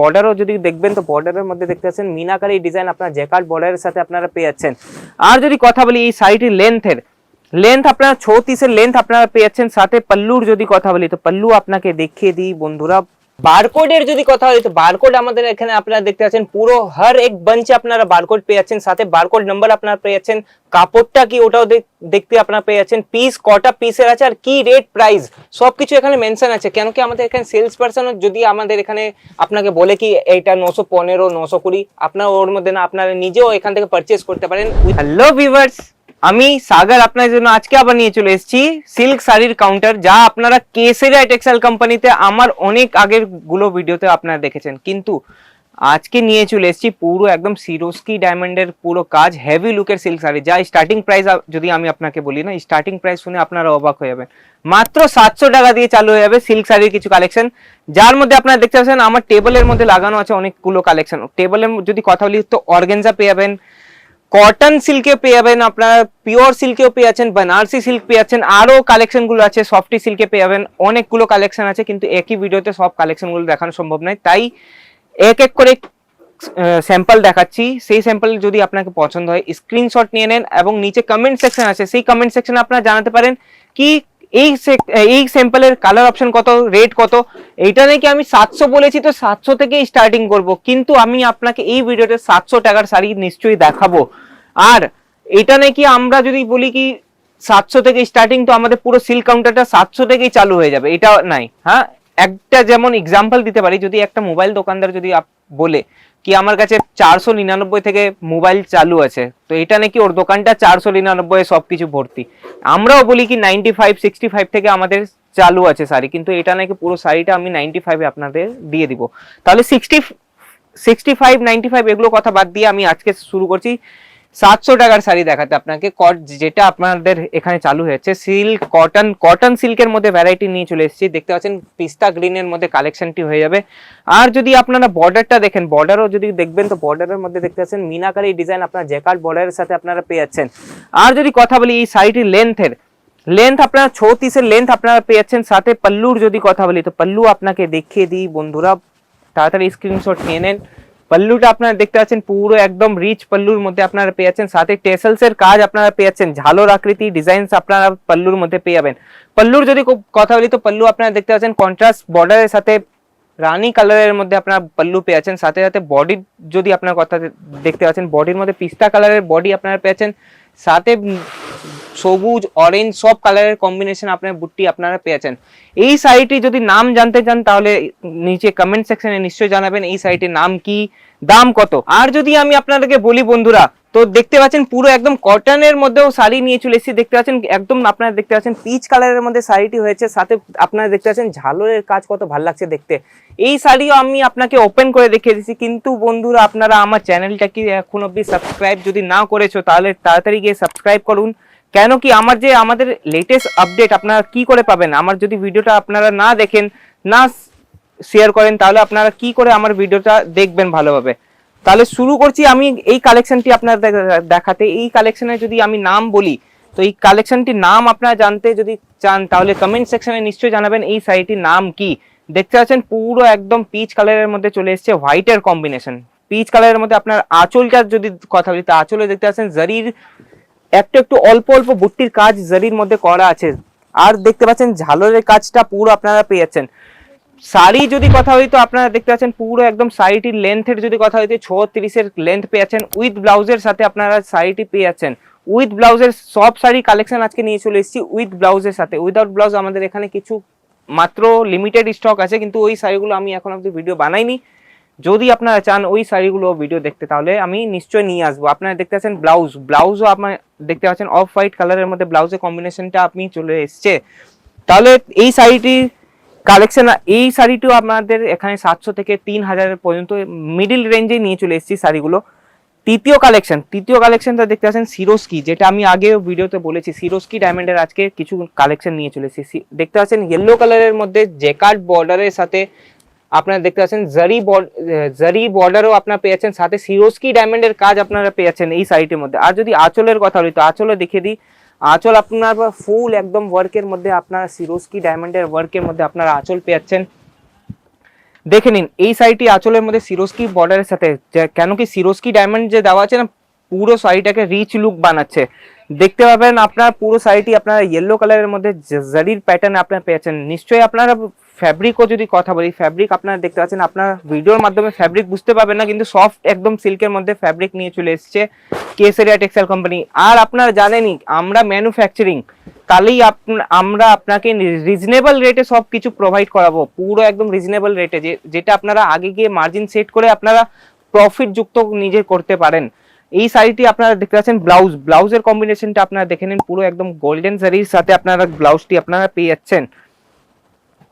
বর্ডারও যদি দেখবেন তো বর্ডারের মধ্যে দেখতে পাচ্ছেন মিনাকারি ডিজাইন আপনার জ্যাকার্ড বর্ডারের সাথে আপনারা পেয়ে যাচ্ছেন। আর যদি কথা বলি এই শাড়িটির লেন্থ আপনারা 36 এর লেন্থ আপনারা পেয়ে যাচ্ছেন। সাথে পাল্লুর যদি কথা বলি তো পাল্লু আপনাকে দেখিয়ে দিই বন্ধুরা। বারকোডের যদি কথা বলি তো বারকোড আমাদের এখানে আপনারা দেখতে পাচ্ছেন পুরো হর এক বাঞ্চে আপনারা বারকোড পেয়ে যাচ্ছেন। সাথে বারকোড নাম্বার আপনারা পেয়ে যাচ্ছেন। কাপড়টা কি ওটাও দেখতে আপনারা পেয়ে যাচ্ছেন। পিস কটা পিসের আছে আর কি রেট প্রাইস সবকিছু এখানে মেনশন আছে। কেন কি আমাদের এখানে সেলস পারসন যদি আমাদের এখানে আপনাকে বলে কি এইটা 915 920 আপনারা ওর মধ্যে না আপনারা নিজেও এখান থেকে পারচেজ করতে পারেন। হ্যালো ভিউয়ার্স, আমি সাগর আপনাদের জন্য আজকে আবার নিয়ে চলে এসেছি সিল্ক শাড়ির কাউন্টার, যা আপনারা কেসরিয়া টেক্সটাইল কোম্পানিতে আমার অনেক আগের গুলো ভিডিওতে আপনারা দেখেছেন, কিন্তু আজকে নিয়ে চলে এসেছি পুরো একদম সিরোস্কি ডায়মন্ডের পুরো কাজ হেভি লুকের সিল্ক শাড়ি, যা স্টার্টিং প্রাইস যদি আমি আপনাকে বলি না, স্টার্টিং প্রাইস শুনে আপনারা অবাক হয়ে যাবেন। মাত্র 700 টাকা দিয়ে চালু হয়ে যাবে সিল্ক শাড়ির কিছু কালেকশন, যার মধ্যে আপনারা দেখতে পাচ্ছেন আমার টেবিলের মধ্যে লাগানো আছে অনেকগুলো কালেকশন। টেবিলের যদি কথা বলি তো অর্গানজা পেয়ে যাবেন, কটন সিল্কে পেয়ে যাবেন, আপনারা পিওর সিল্কেও পেয়ে যাচ্ছেন, বেনারসি সিল্ক পেয়ে যাচ্ছেন, আরো কালেকশন গুলো আছে, সফটি সিল্কে পেয়ে যাবেন, অনেকগুলো কালেকশন আছে, কিন্তু একই ভিডিওতে সব কালেকশন গুলো দেখানো সম্ভব নয়, তাই এক এক করে স্যাম্পল দেখাচ্ছি। সেই স্যাম্পল যদি আপনাকে পছন্দ হয় স্ক্রিনশট নিয়ে নেন এবং নিচে কমেন্ট সেকশন আছে, সেই কমেন্ট সেকশনে আপনারা জানাতে পারেন কি এই স্যাম্পলের কালার অপশন কত, রেট কত। এইটা নাকি আমি 700 বলেছি তো 700 থেকে স্টার্টিং করব, কিন্তু আমি আপনাকে এই ভিডিওতে 700 টাকার শাড়ি নিশ্চয়ই দেখাবো। আর এটা নাকি আমরা যদি বলি কি 700 থেকে স্টার্টিং, তো আমাদের পুরো সিল্ক কাউন্টারটা 700 থেকেই চালু হয়ে যাবে, এটা নাই। হ্যাঁ, একটা যেমন এক্সাম্পল দিতে পারি, যদি একটা মোবাইল দোকানদার যদি বলে কি আমার কাছে 499 থেকে মোবাইল চালু আছে, তো এটা নাকি ওর দোকানটা 499 সবকিছু ভর্তি। আমরাও বলি কি 95 65 থেকে আমাদের চালু আছে শাড়ি, কিন্তু এটা নাকি পুরো শাড়িটা আমি 95 আপনাদের দিয়ে দিব। তাহলে 65 95 এগুলো কথা বাদ দিয়ে আমি আজকে শুরু করছি 700 টাকার শাড়ি দেখাতে আপনাকে, যেটা আপনাদের এখানে চালু হয়েছে সিল্ক কটন সিল্কের মধ্যে ভ্যারাইটি নিয়ে চলে এসেছি। দেখতে পাচ্ছেন পিস্তা গ্রিনের মধ্যে কালেকশনটি হয়ে যাবে। আর যদি আপনারা বর্ডারটা দেখেন, বর্ডারও যদি দেখবেন তো বর্ডারের মধ্যে দেখতে পাচ্ছেন মিনাকারি ডিজাইন আপনার জ্যাকার্ড বর্ডারের সাথে আপনারা পেয়ে যাচ্ছেন। আর যদি কথা বলি এই শাড়িটির লেন্থ আপনারা 36 এর লেন্থ আপনারা পেয়ে যাচ্ছেন। সাথে পাল্লুর যদি কথা বলি তো পাল্লু আপনাকে দেখিয়ে দিই বন্ধুরা, তাড়াতাড়ি স্ক্রিনশট নিয়ে নেন। পাল্লুটা আপনারা দেখতে পাচ্ছেন পুরো একদম রিচ পাল্লুর মধ্যে আপনারা পেয়ে যাচ্ছেন। সাথে টেসেলস এর কাজ আপনারা পেয়ে যাচ্ছেন, ঝালর আকৃতি ডিজাইনস আপনারা পাল্লুর মধ্যে পেয়ে যাবেন। পাল্লুর যদি কথা বলি তো পাল্লু আপনারা দেখতে পাচ্ছেন কন্ট্রাস্ট বর্ডারের সাথে রানী কালারের মধ্যে আপনারা পাল্লু পেয়ে যাচ্ছেন। সাথে সাথে বডি যদি আপনার কথা দেখতে পাচ্ছেন, বডির মধ্যে পিস্তা কালারের বডি আপনারা পেয়ে যাচ্ছেন। সাথে সবুজ অরেঞ্জ সব কালারের কম্বিনেশন আপনার বুট্টি আপনারা পেয়েছেন। এই শাড়িটি যদি নাম জানতে চান তাহলে নিচে কমেন্ট সেকশনে নিশ্চয়ই জানাবেন এই শাড়িটির নাম কি, দাম কত। আর যদি আমি আপনাদেরকে বলি বন্ধুরা, তো দেখতে পাচ্ছেন পুরো একদম কটনের মধ্যেও শাড়ি নিয়ে চলে এসেছি। দেখতে পাচ্ছেন একদম আপনারা দেখতে পাচ্ছেন পিচ কালারের মধ্যে শাড়িটি হয়েছে। সাথে আপনারা দেখতে পাচ্ছেন ঝালরের কাজ কত ভালো লাগছে দেখতে। এই শাড়িও আমি আপনাকে ওপেন করে দেখিয়ে দিচ্ছি, কিন্তু বন্ধুরা আপনারা আমার চ্যানেলটাকে এখন অব্দি সাবস্ক্রাইব যদি না করেছো তাহলে তাড়াতাড়ি গিয়ে সাবস্ক্রাইব করুন। কেন কি আমাদের লেটেস্ট আপডেট আপনারা কি করে পাবেন, আমার যদি ভিডিওটা আপনারা না দেখেন না শেয়ার করেন তাহলে আপনারা কি করে আমার ভিডিওটা দেখবেন ভালোভাবে। তাহলে শুরু করছি আমি এই কালেকশনটি আপনাদের দেখাতে। এই কালেকশনের যদি আমি নাম বলি তো এই কালেকশনটির নাম আপনারা জানতে যদি চান তাহলে কমেন্ট সেকশনে নিশ্চয়ই জানাবেন এই শাড়িটির নাম কি। দেখতে পাচ্ছেন পুরো একদম পিচ কালারের মধ্যে চলে এসেছে হোয়াইটের কম্বিনেশন। পিচ কালারের মধ্যে আপনার আঁচলটা যদি কথা বলি তো আঁচলে দেখতে পাচ্ছেন জারির একটু অল্প বুট্টির কাজ জারির মধ্যে করা আছে। আর দেখতে পাচ্ছেন ঝালরের কাজটা পুরো আপনারা পেয়ে যাচ্ছেন। শাড়ি যদি কথা বলি তো আপনারা দেখতে পাচ্ছেন পুরো একদম শাড়িটির লেন্থের যদি কথা বলি 36 এর লেন্থ পেয়ে যাচ্ছেন। উইথ ব্লাউজের সাথে আপনারা শাড়িটি পেয়ে যাচ্ছেন। উইথ ব্লাউজের সব শাড়ি কালেকশন আজকে নিয়ে চলে এসেছি উইথ ব্লাউজের সাথে। উইদাউট ব্লাউজ আমাদের এখানে কিছু মাত্র লিমিটেড স্টক আছে, কিন্তু ওই শাড়িগুলো আমি এখন অব্দি ভিডিও বানাইনি। যদি আপনারা চান ওই শাড়িগুলো ভিডিও দেখতে তাহলে আমি নিশ্চয়ই নিয়ে আসবো। আপনারা দেখতে পাচ্ছেন ব্লাউজও আপনার দেখতে পাচ্ছেন অফ হোয়াইট কালারের মধ্যে ব্লাউজের কম্বিনেশনটা আপনি চলে এসছে। তাহলে এই শাড়িটির কালেকশন, এই শাড়িটিও আপনাদের এখানে 700 থেকে 3000 পর্যন্ত মিডিল রেঞ্জে নিয়ে চলে এসেছি শাড়িগুলো। তৃতীয় কালেকশনটা দেখতে পাচ্ছেন সিরোস্কি, যেটা আমি আগেও ভিডিওতে বলেছি সিরোস্কি ডায়মন্ডের আজকে কিছু কালেকশন নিয়ে চলে এসেছি। দেখতে পাচ্ছেন ইয়েলো কালারের মধ্যে জ্যাকার্ড বর্ডারের সাথে আপনারা দেখতে পাচ্ছেন জারি বর্ডারও আপনারা পেয়ে যাচ্ছেন। সাথে সিরোস্কি ডায়মন্ডের কাজ আপনারা পেয়ে যাচ্ছেন এই শাড়িটির মধ্যে। আর যদি আঁচলের কথা বলি তো আঁচলে দেখিয়ে দিই, আঁচল আপনার ফুল একদম ওয়ার্কের মধ্যে আপনারা সিরোস্কি ডায়মন্ডের ওয়ার্কের মধ্যে আপনারা আঁচল পেয়ে যাচ্ছেন। দেখে নিন এই শাড়িটি আঁচলের মধ্যে সিরোস্কি বর্ডারের সাথে, কেন কি সিরোস্কি ডায়মন্ড যে দেওয়া আছে না, পুরো শাড়িটাকে রিচ লুক বানাচ্ছে। দেখতে পাবেন আপনার পুরো শাড়িটি আপনারা ইয়েলো কালারের মধ্যে জারির প্যাটার্ন আপনারা পেয়েছেন। নিশ্চয়ই আপনারা ফ্যাব্রিকও যদি কথা বলি, ফ্যাব্রিক আপনারা দেখতে পাচ্ছেন, আপনার ভিডিওর মাধ্যমে ফ্যাব্রিক বুঝতে পারবেন না, কিন্তু সফট একদম সিল্কের মধ্যে ফ্যাব্রিক নিয়ে চলে এসেছে কেসারিয়া টেক্সটাইল কোম্পানি। আর আপনারা জানেনই আমরা ম্যানুফ্যাকচারিং, তাহলেই আমরা আপনাকে রিজনেবল রেটে সব কিছু প্রোভাইড করাবো, পুরো একদম রিজনেবল রেটে, যেটা আপনারা আগে গিয়ে মার্জিন সেট করে আপনারা প্রফিট যুক্ত নিজে করতে পারেন। এই শাড়িটি আপনারা দেখতে পাচ্ছেন ব্লাউজের কম্বিনেশনটা আপনারা দেখে নিন, পুরো একদম গোল্ডেন শাড়ির সাথে আপনারা ব্লাউজটি আপনারা পেয়ে যাচ্ছেন।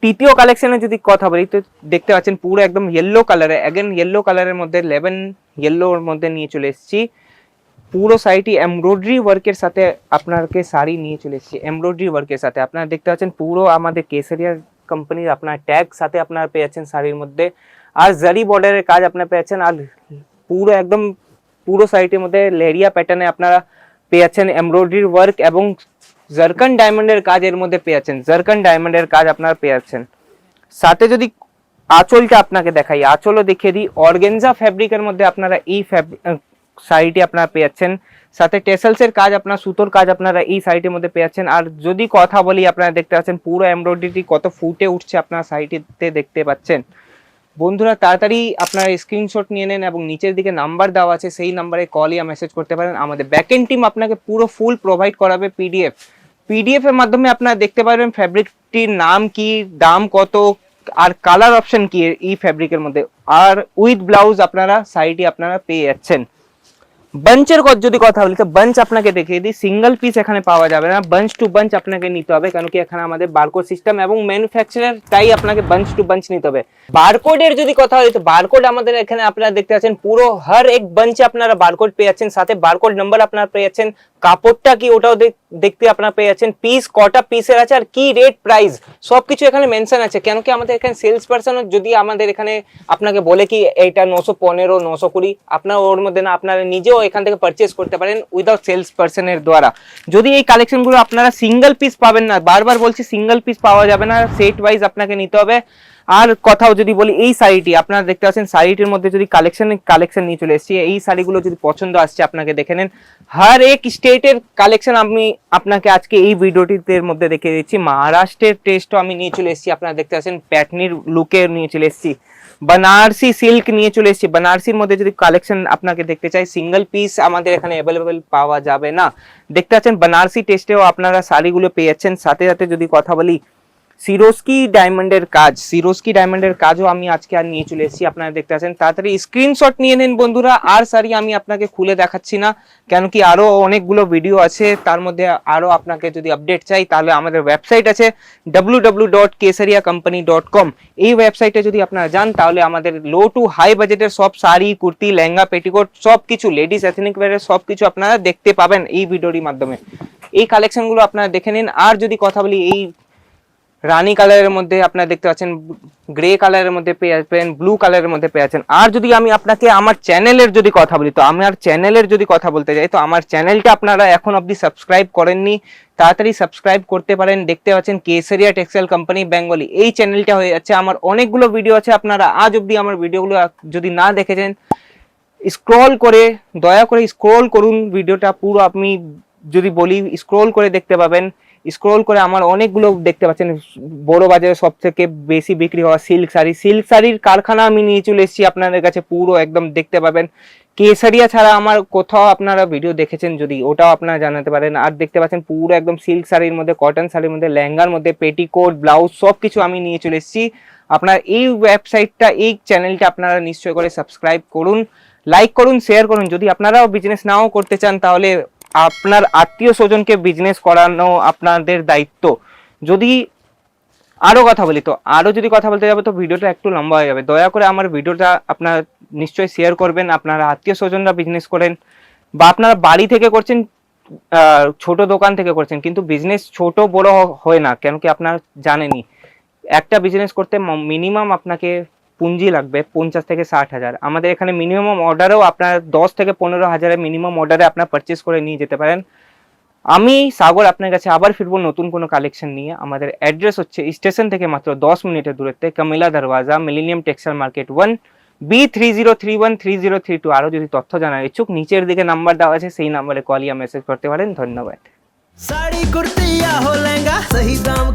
তৃতীয় কালেকশনে যদি কথা বলি তো দেখতে পাচ্ছেন পুরো একদম ইয়েলো কালারে, অ্যাগেন ইয়েলো কালারের মধ্যে লেমন ইয়েলোর মধ্যে নিয়ে চলে এসেছি। পুরো শাড়িটি এমব্রয়ডারি ওয়ার্কের সাথে আপনাকে শাড়ি নিয়ে চলে এসেছি, এমব্রয়ডারি ওয়ার্কের সাথে আপনারা দেখতে পাচ্ছেন পুরো আমাদের কেসারিয়া কোম্পানির আপনার ট্যাগ সাথে আপনারা পেয়ে যাচ্ছেন শাড়ির মধ্যে। আর জারি বর্ডারের কাজ আপনারা পেয়ে যাচ্ছেন, আর পুরো একদম পুরো শাড়িটির মধ্যে লেরিয়া প্যাটার্নে আপনারা পেয়ে যাচ্ছেন এমব্রয়ডারি ওয়ার্ক এবং জারকান ডায়মন্ডের কাজ এর মধ্যে পেয়ে যাচ্ছেন, জারকান ডায়মন্ডের কাজ আপনারা পেয়ে যাচ্ছেন। সাথে যদি আঁচলটা আপনাকে দেখাই, আঁচলও দেখিয়ে দিই, অর্গেনজা ফ্যাব্রিকের মধ্যে আপনারা এই শাড়িটি আপনারা পেয়ে যাচ্ছেন, সাথে টেসেলস এর কাজ আপনার সুতোর কাজ আপনারা এই শাড়িটির মধ্যে পেয়ে যাচ্ছেন। আর যদি কথা বলি আপনারা দেখতে পাচ্ছেন পুরো এমব্রয়ডারি কত ফুটে উঠছে আপনারা শাড়িটিতে দেখতে পাচ্ছেন। বন্ধুরা তাড়াতাড়ি আপনারা স্ক্রিনশট নিয়ে নেন এবং নিচের দিকে নাম্বার দেওয়া আছে, সেই নাম্বারে কল ইয়া মেসেজ করতে পারেন। আমাদের ব্যাকএন্ড টিম আপনাকে পুরো ফুল প্রোভাইড করাবে পিডিএফ এর মাধ্যমে আপনারা দেখতে পারবেন ফ্যাব্রিকটির নাম কি, দাম কত, আর কালার অপশন কি এই ফ্যাব্রিকের মধ্যে, আর উইথ ব্লাউজ আপনারা শাড়িটি আপনারা পেয়ে যাচ্ছেন। বাঞ্চের যদি কথা বলি তো বাঞ্চ আপনাকে দেখিয়ে দিই, সিঙ্গেল পিস এখানে পাওয়া যাবে না, বাঞ্চ টু বাঞ্চ আপনাকে নিতে হবে, কারণ কি এখানে আমাদের বারকোড সিস্টেম এবং ম্যানুফ্যাকচারার, তাই আপনাকে বাঞ্চ টু বাঞ্চ নিতে হবে। বারকোডের যদি কথা বলি তো বারকোড আমাদের এখানে আপনারা দেখতে পাচ্ছেন পুরো হর এক বাঞ্চে আপনারা বারকোড পেয়ে যাচ্ছেন, সাথে বারকোড নাম্বার আপনারা পেয়ে যাচ্ছেন, কাপড়টা কি ওটাও দেখতে আপনারা পেয়ে যাচ্ছেন, পিস কটা পিসের আছে আর কি রেট প্রাইস সবকিছু এখানে মেনশন আছে। কেন কি আমাদের এখানে সেলস পার্সন যদি আমাদের এখানে আপনাকে বলে কি এইটা 915 920, আপনার ওর মধ্যে না আপনারা নিজেও এখান থেকে পারচেজ করতে পারেন উইদাউট সেলস পার্সনের দ্বারা। যদি এই কালেকশনগুলো আপনারা সিঙ্গেল পিস পাবেন না, বারবার বলছি সিঙ্গেল পিস পাওয়া যাবে না, সেট ওয়াইজ আপনাকে নিতে হবে। আর কথাও যদি বলি এই শাড়িটি আপনারা দেখতে পাচ্ছেন, শাড়িটির মধ্যে যদি কালেকশন নিয়ে চলে এসেছি, এই শাড়িগুলো যদি পছন্দ আসছে আপনাকে দেখে নেন, হর এক স্টেটের কালেকশন আমি আপনাকে আজকে এই ভিডিওটিতে মধ্যে দেখে দিচ্ছি। মহারাষ্ট্রের টেস্টও আমি নিয়ে চলে এসেছি, আপনারা দেখতে পাচ্ছেন প্যাটনির লুকে নিয়ে চলে এসেছি, बनारसी সিল্ক নিয়ে চলে এসেছি। बनारसीর মধ্যে যদি কালেকশন আপনাকে দেখতে চাই, সিঙ্গেল পিস আমাদের এখানে अवेलेबल পাওয়া যাবে না। দেখতে পাচ্ছেন बनारसी টেস্টেও আপনারা শাড়িগুলো পেয়ে যাচ্ছেন। সাথে সাথে যদি কথা বলি সিরোস্কি ডায়মন্ডের কাজও আমি আজকে আর নিয়ে চলে এসেছি, আপনারা দেখতে পাচ্ছেন। তাড়াতাড়ি স্ক্রিনশট নিয়ে নেন বন্ধুরা। আর শাড়ি আমি আপনাকে খুলে দেখাচ্ছি না, কেন কি আরো অনেকগুলো ভিডিও আছে, তার মধ্যে আরো আপনাকে যদি আপডেট চাই তাহলে আমাদের ওয়েবসাইট আছে www.kesariacompany.com। এই ওয়েবসাইটে যদি আপনারা যান তাহলে আমাদের লো টু হাই বাজেটের সব শাড়ি, কুর্তি, লেহেঙ্গা, পেটিকোট সবকিছু, লেডিস এথনিক ওয়্যারের সবকিছু আপনারা দেখতে পাবেন এই ভিডিওর মাধ্যমে। এই কালেকশনগুলো আপনারা দেখে নিন। আর যদি কথা বলি এই রানী কালারের মধ্যে আপনারা দেখতে পাচ্ছেন, গ্রে কালারের মধ্যে পেয়ে যাবেন, ব্লু কালারের মধ্যে পেয়ে যাচ্ছেন। আর যদি আমি আপনাকে আমার চ্যানেলের যদি কথা বলি তো আমার চ্যানেলের যদি কথা বলতে যাই তো আমার চ্যানেলটা আপনারা এখন অবধি সাবস্ক্রাইব করেননি, তাড়াতাড়ি সাবস্ক্রাইব করতে পারেন। দেখতে পাচ্ছেন কেসারিয়া টেক্সটাইল কোম্পানি বেঙ্গলি, এই চ্যানেলটা হয়ে যাচ্ছে। আমার অনেকগুলো ভিডিও আছে, আপনারা আজ অবধি আমার ভিডিওগুলো যদি না দেখেছেন স্ক্রল করে, দয়া করে স্ক্রল করুন ভিডিওটা পুরো। আপনি যদি বলি স্ক্রল করে দেখতে পাবেন, স্ক্রল করে আমার অনেকগুলো দেখতে পাচ্ছেন বড় বাজারে সব থেকে বেশি বিক্রি হওয়া সিল্ক শাড়ির কারখানা আমি নিয়ে চলে এসেছি আপনাদের কাছে, পুরো একদম দেখতে পাবেন। কেসারিয়া ছাড়া আমার কোথাও আপনারা ভিডিও দেখেছেন যদি ওটাও আপনারা জানাতে পারেন। আর দেখতে পাচ্ছেন পুরো একদম সিল্ক শাড়ির মধ্যে, কটন শাড়ির মধ্যে, লেহেঙ্গার মধ্যে, পেটিকোট, ব্লাউজ সবকিছু আমি নিয়ে চলে এসেছি। আপনার এই ওয়েবসাইটটা, এই চ্যানেলটা আপনারা নিশ্চয় করে সাবস্ক্রাইব করুন, লাইক করুন, শেয়ার করুন। যদি আপনারাও বিজনেস নাও করতে চান তাহলে আপনার আত্মীয় স্বজনকে বিজনেস করানো আপনাদের দায়িত্ব। যদি আরো কথা বলি তো যদি কথা বলতে যাবে তো ভিডিওটা একটু লম্বা হয়ে যাবে। দয়া করে আমার ভিডিওটা আপনারা নিশ্চয়ই শেয়ার করবেন। আপনারা আত্মীয় স্বজনরা বিজনেস করেন বা আপনারা বাড়ি থেকে করছেন, ছোট দোকান থেকে করছেন, কিন্তু বিজনেস ছোট বড় হয় না, কেন কি আপনারা জানেনই একটা বিজনেস করতে মিনিমাম আপনাকে পুঁজি লাগবে 50 থেকে 60 হাজার। আমাদের এখানে মিনিমাম অর্ডারেও আপনার 10 থেকে 15 হাজারের মিনিমাম অর্ডারে আপনার পারচেস করে নিয়ে যেতে পারেন। আমি সাগর আপনার কাছে আবার ফিরবো নতুন কোনো কালেকশন নিয়ে। আমাদের অ্যাড্রেস হচ্ছে স্টেশন থেকে মাত্র 10 মিনিটের দূরত্বে, কামিলা দরওয়াজা, মিলেনিয়াম টেক্সটাইল মার্কেট 1, B30313032। আরো যদি তথ্য জানার ইচ্ছুক নিচের দিকে নাম্বার দেওয়া আছে, সেই নাম্বারে কল ইয়া মেসেজ করতে পারেন। ধন্যবাদ। साड़ी कुर्ती या हो लहंगा, सही दाम